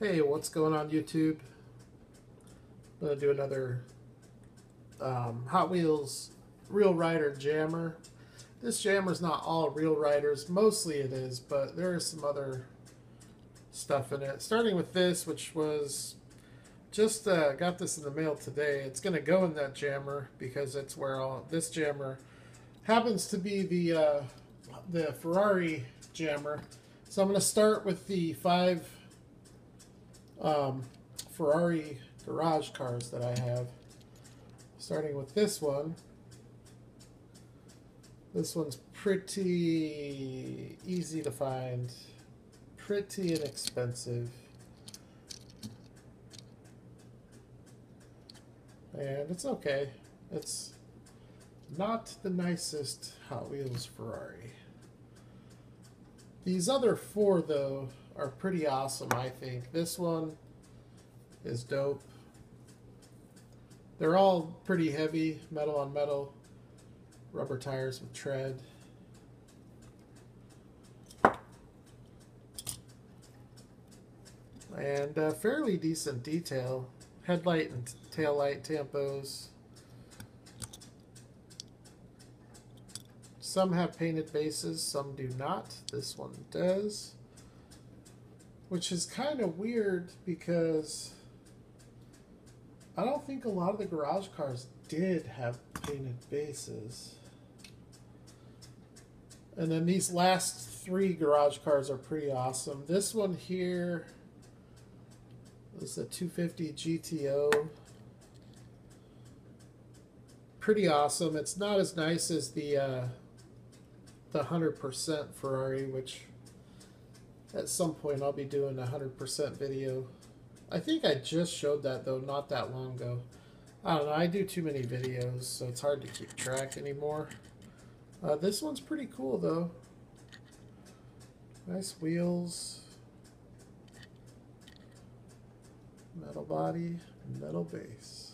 Hey, what's going on YouTube? I'm going to do another Hot Wheels Real Rider Jammer. This jammer's not all Real Riders, mostly it is, but there is some other stuff in it. Starting with this, which was just got this in the mail today. It's going to go in that jammer because it's where all this jammer happens to be the Ferrari jammer. So I'm going to start with the 5 Ferrari garage cars that I have. Starting with this one. This one's pretty easy to find, pretty inexpensive. And it's okay. It's not the nicest Hot Wheels Ferrari. These other 4, though, are pretty awesome, I think. This one is dope. They're all pretty heavy, metal on metal, rubber tires with tread. And fairly decent detail. Headlight and tail light tampos. Some have painted bases, some do not. This one does. Which is kind of weird because I don't think a lot of the garage cars did have painted bases. And then these last 3 garage cars are pretty awesome. This one here is a 250 GTO. Pretty awesome. It's not as nice as the 100% Ferrari, which at some point I'll be doing a 100% video. I think I just showed that though not that long ago. I don't know, I do too many videos, so it's hard to keep track anymore. This one's pretty cool though. Nice wheels. Metal body, metal base.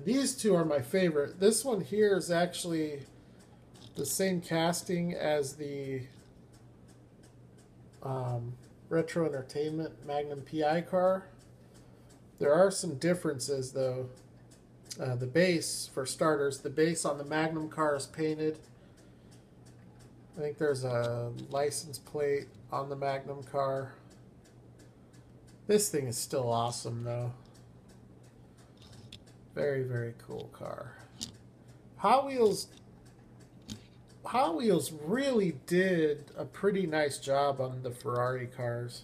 These 2 are my favorite. This one here is actually the same casting as the Retro Entertainment Magnum PI car. There are some differences though. The base, for starters, the base on the Magnum car is painted. I think there's a license plate on the Magnum car. This thing is still awesome though. Very, very cool car. Hot Wheels really did a pretty nice job on the Ferrari cars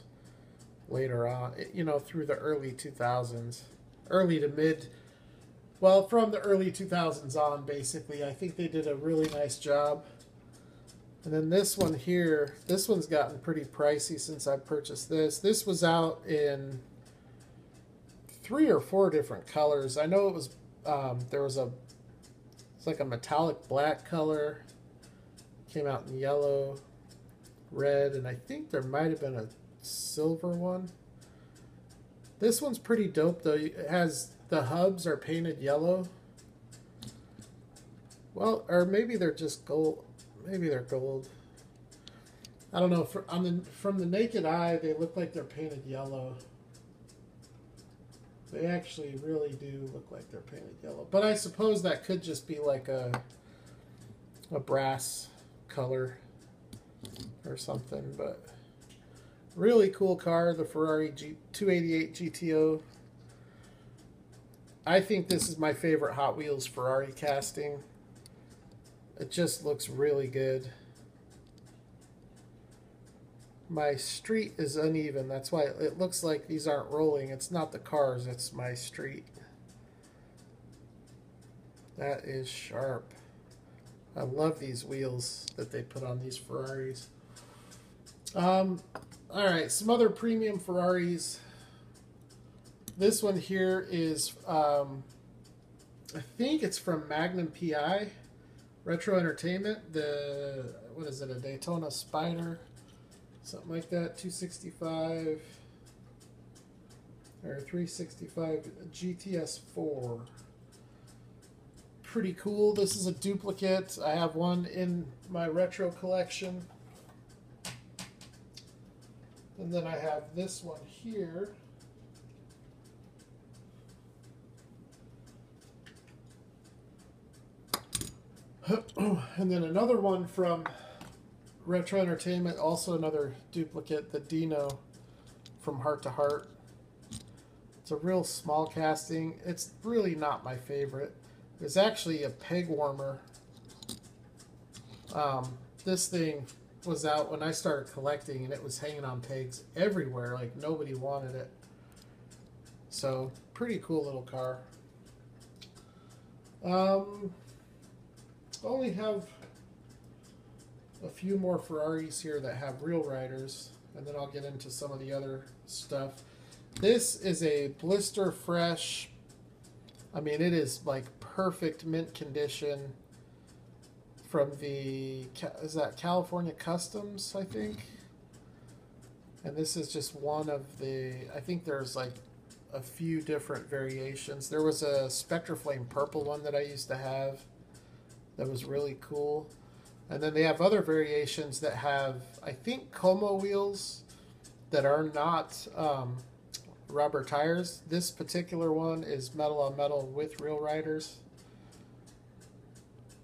later on, you know, through the early 2000s. Early to mid, well, from the early 2000s on, basically. I think they did a really nice job. And then this one here, this one's gotten pretty pricey since I purchased this. This was out in 3 or 4 different colors. I know it was, there was it's like a metallic black color. Came out in yellow, red, and I think there might have been a silver one. This one's pretty dope though. It has, the hubs are painted yellow. Well, or maybe they're just gold. Maybe they're gold. I don't know. From the naked eye, they look like they're painted yellow. They actually really do look like they're painted yellow. But I suppose that could just be like a brass color or something. But really cool car, the Ferrari 288 GTO. I think this is my favorite Hot Wheels Ferrari casting. It just looks really good. My street is uneven. That's why it looks like these aren't rolling. It's not the cars, it's my street. That is sharp. I love these wheels that they put on these Ferraris. Alright, some other premium Ferraris. This one here is, I think it's from Magnum PI. Retro Entertainment, what is it, a Daytona Spider, something like that, 265 or 365 GTS 4. Pretty cool. This is a duplicate. I have one in my retro collection. And then I have this one here. And then another one from Retro Entertainment, also another duplicate, the Dino from Heart to Heart. It's a real small casting. It's really not my favorite. It's actually a peg warmer. This thing was out when I started collecting, and it was hanging on pegs everywhere. Like, nobody wanted it. So, pretty cool little car. Only have a few more Ferraris here that have real riders, and then I'll get into some of the other stuff. This is a blister fresh, I mean, it is like perfect mint condition from the, is that California Customs, I think? And this is just one of the, I think there's like a few different variations. There was a Spectraflame purple one that I used to have that was really cool. And then they have other variations that have, I think, Como wheels that are not rubber tires. This particular one is metal on metal with real riders.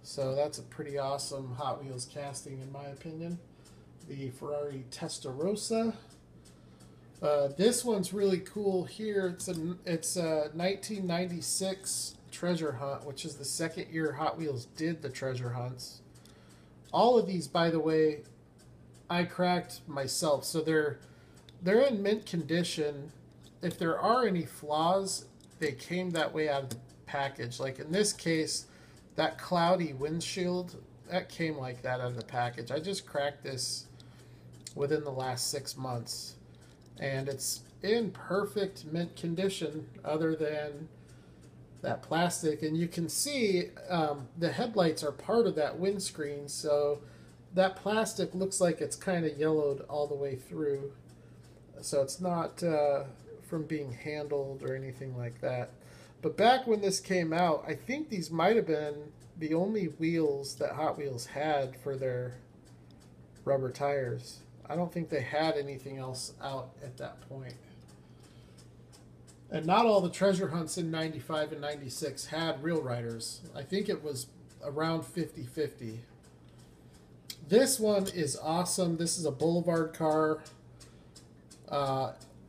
So that's a pretty awesome Hot Wheels casting, in my opinion. The Ferrari Testarossa. This one's really cool here. It's a 1996 treasure hunt, which is the second year Hot Wheels did the treasure hunts. All of these, by the way, I cracked myself. So they're in mint condition. If there are any flaws, they came that way out of the package. Like in this case, that cloudy windshield, that came like that out of the package. I just cracked this within the last 6 months. And it's in perfect mint condition other than that plastic. And you can see the headlights are part of that windscreen, so that plastic looks like it's kind of yellowed all the way through. So it's not from being handled or anything like that. But back when this came out, I think these might have been the only wheels that Hot Wheels had for their rubber tires. I don't think they had anything else out at that point. And not all the treasure hunts in 95 and 96 had real riders. I think it was around 50-50. This one is awesome. This is a Boulevard car.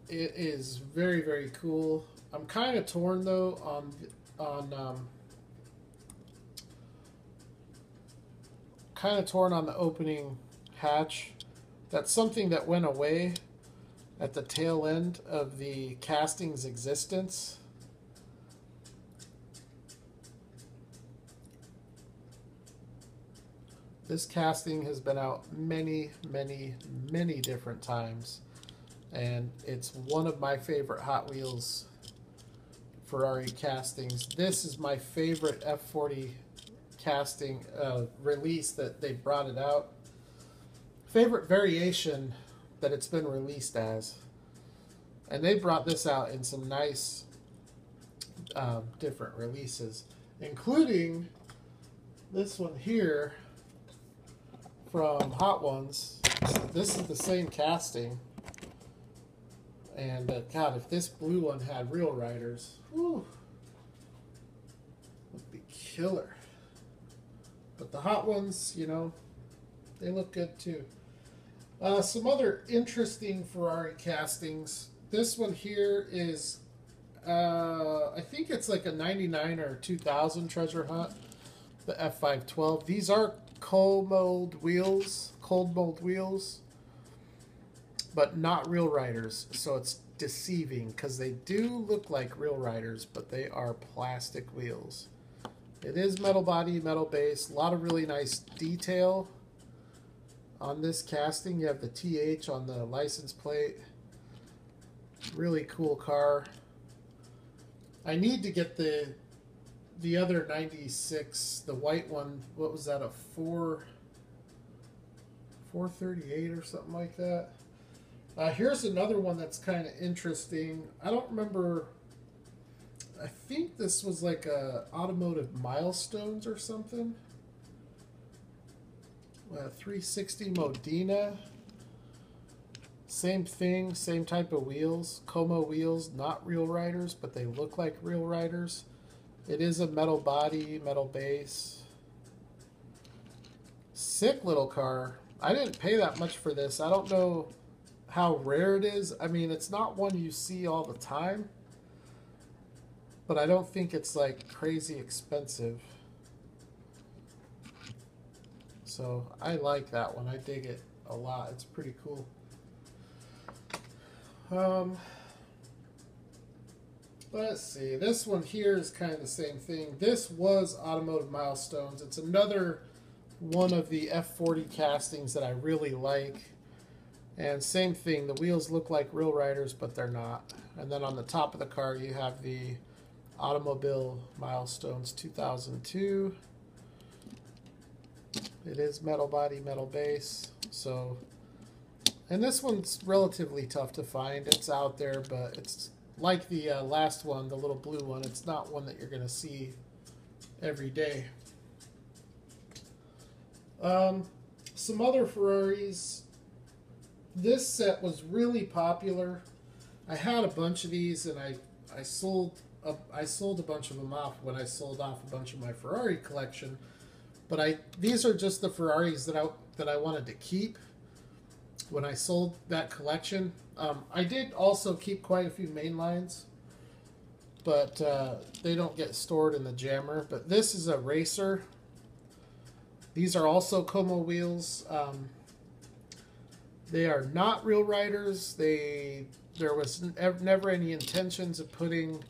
It is very, very cool. I'm kind of torn though on the opening hatch. That's something that went away at the tail end of the casting's existence. This casting has been out many, many, many different times, and it's one of my favorite Hot Wheels Ferrari castings. This is my favorite F40 casting release that they brought it out. Favorite variation that it's been released as. And they brought this out in some nice different releases, including this one here from Hot Ones. This is the same casting. And God, if this blue one had real riders, whew, would be killer. But the Hot Ones, you know, they look good too. Some other interesting Ferrari castings. This one here is, I think it's like a 99 or 2000 treasure hunt, the F512. These are cold mold wheels, but not real riders. So it's deceiving because they do look like real riders, but they are plastic wheels. It is metal body, metal base, a lot of really nice detail on this casting. You have the TH on the license plate. Really cool car. I need to get the other 96, the white one. What was that, a 438 or something like that? Here's another one that's kind of interesting. I don't remember. I think this was like a Automotive Milestones or something. 360 Modena. Same thing, same type of wheels. Como wheels, not real riders, but they look like real riders. It is a metal body, metal base. Sick little car. I didn't pay that much for this. I don't know how rare it is. I mean, it's not one you see all the time, but I don't think it's like crazy expensive. So I like that one. I dig it a lot. It's pretty cool. Let's see. This one here is kind of the same thing. This was Automotive Milestones. It's another one of the F40 castings that I really like. And same thing. The wheels look like real riders, but they're not. And then on the top of the car, you have the Automobile Milestones 2002. It is metal body, metal base. So, and this one's relatively tough to find. It's out there, but it's like the last one, the little blue one. It's not one that you're going to see every day. Some other Ferraris. This set was really popular. I had a bunch of these, and I sold a bunch of them off when I sold off a bunch of my Ferrari collection. But these are just the Ferraris that I wanted to keep when I sold that collection. I did also keep quite a few mainlines, but they don't get stored in the jammer. But this is a racer. These are also Como wheels. They are not real riders. There was never any intentions of putting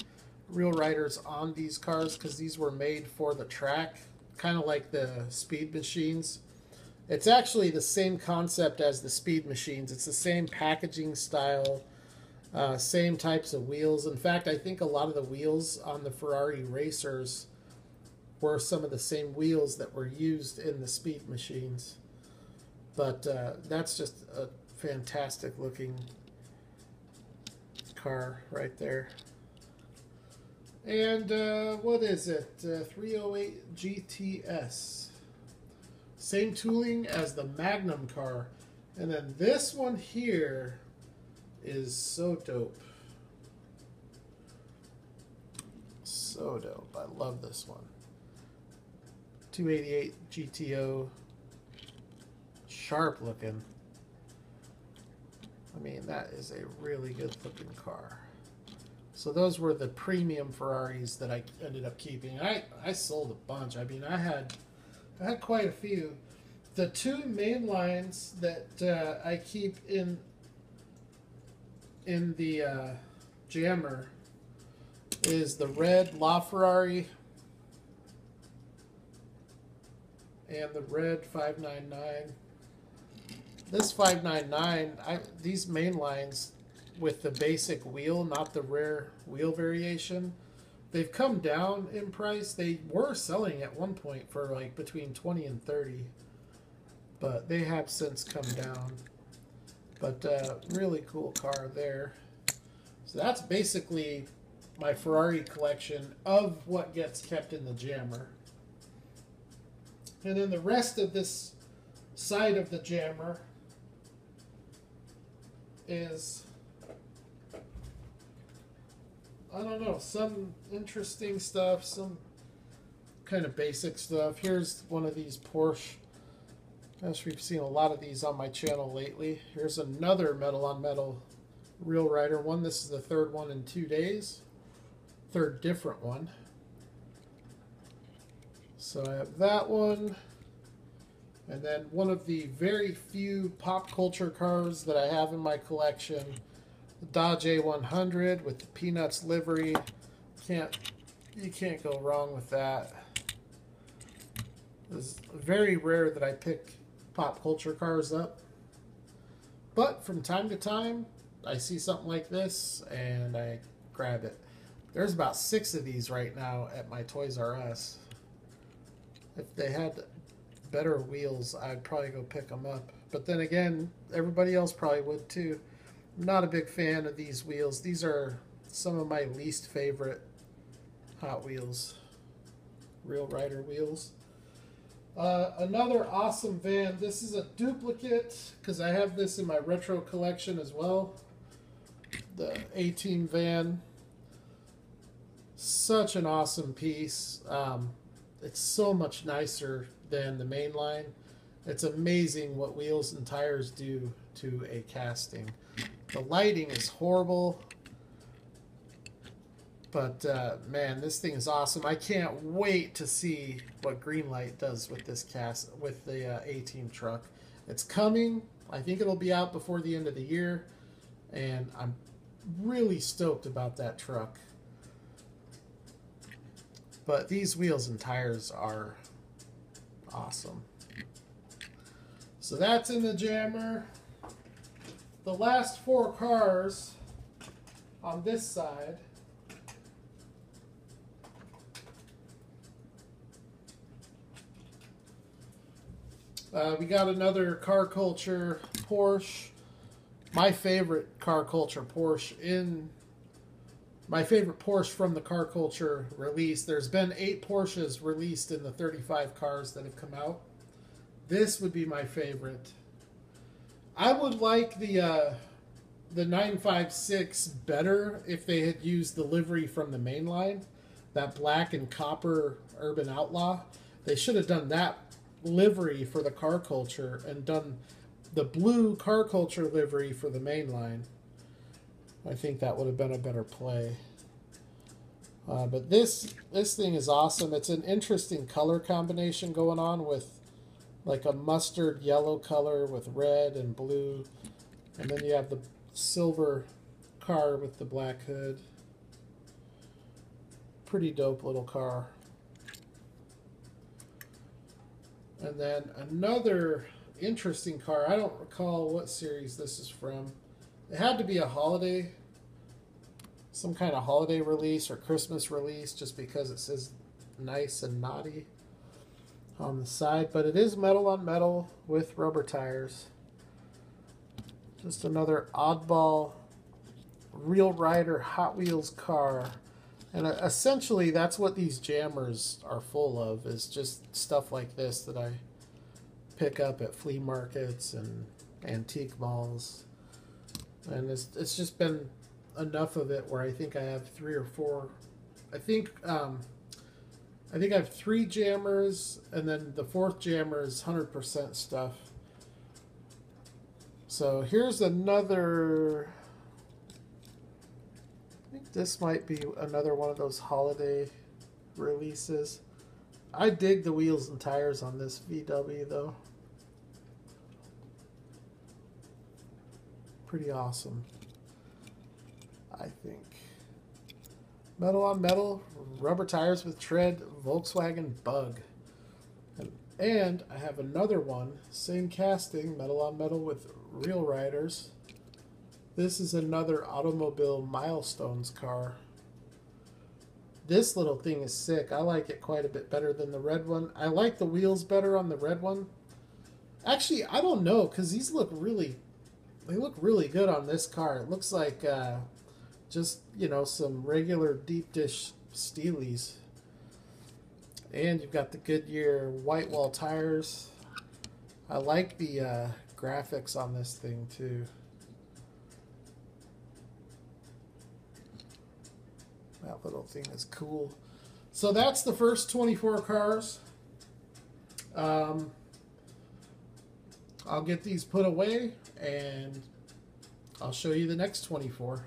real riders on these cars because these were made for the track, kind of like the Speed Machines. It's actually the same concept as the Speed Machines. It's the same packaging style, same types of wheels. In fact, I think a lot of the wheels on the Ferrari racers were some of the same wheels that were used in the Speed Machines. But that's just a fantastic looking car right there. And what is it? 308 GTS. Same tooling as the Magnum car. And then this one here is so dope. So dope. I love this one. 288 GTO. Sharp looking. I mean, that is a really good looking car. So those were the premium Ferraris that I ended up keeping. I sold a bunch. I mean, I had quite a few. The two main lines that I keep in the jammer is the red LaFerrari and the red 599. This 599, these main lines with the basic wheel, not the rare wheel variation, they've come down in price. They were selling at one point for like between 20 and 30, but they have since come down. But really cool car there. So that's basically my Ferrari collection of what gets kept in the jammer. And then the rest of this side of the jammer is, I don't know, some interesting stuff, some kind of basic stuff. Here's one of these Porsche. Gosh, we've seen a lot of these on my channel lately. Here's another metal on metal real rider one. This is the third one in 2 days. Third different one. So I have that one. And then one of the very few pop culture cars that I have in my collection, the Dodge A100 with the Peanuts livery. You can't go wrong with that. It's very rare that I pick pop culture cars up. But from time to time, I see something like this and I grab it. There's about 6 of these right now at my Toys R Us. If they had better wheels, I'd probably go pick them up. But then again, everybody else probably would too. I'm not a big fan of these wheels. These are some of my least favorite Hot Wheels real rider wheels. Another awesome van. This is a duplicate because I have this in my retro collection as well. The A-Team van. Such an awesome piece. It's so much nicer than the mainline. It's amazing what wheels and tires do to a casting. The lighting is horrible. But man, this thing is awesome. I can't wait to see what Greenlight does with this with the A-Team truck. It's coming. I think it'll be out before the end of the year, and I'm really stoked about that truck. But these wheels and tires are awesome. So that's in the jammer. The last 4 cars on this side. We got another Car Culture Porsche. My favorite Car Culture Porsche my favorite Porsche from the Car Culture release. There's been 8 Porsches released in the 35 cars that have come out. This would be my favorite. I would like the 956 better if they had used the livery from the mainline, that black and copper Urban Outlaw. They should have done that livery for the Car Culture and done the blue Car Culture livery for the mainline. I think that would have been a better play. But this thing is awesome. It's an interesting color combination going on with like a mustard yellow color with red and blue. And then you have the silver car with the black hood. Pretty dope little car. And then another interesting car. I don't recall what series this is from. It had to be a holiday, some kind of holiday release or Christmas release, just because it says nice and naughty on the side. But it is metal on metal with rubber tires. Just another oddball Real Rider Hot Wheels car. And essentially that's what these jammers are full of, is just stuff like this that I pick up at flea markets and antique malls. And it's just been enough of it where I think I have 3 or 4. I think I have 3 jammers, and then the 4th jammer is 100% stuff. So here's another. I think this might be another one of those holiday releases. I dig the wheels and tires on this VW though. Pretty awesome, I think. Metal on metal, rubber tires with tread, Volkswagen Bug. And I have another one, same casting, metal on metal with Real Riders. This is another Automobile Milestones car. This little thing is sick. I like it quite a bit better than the red one. I like the wheels better on the red one. Actually, I don't know, because these look really, they look really good on this car. It looks like just, you know, some regular deep dish Steelies. And you've got the Goodyear white wall tires. I like the graphics on this thing too. That little thing is cool. So that's the first 24 cars. I'll get these put away and I'll show you the next 24.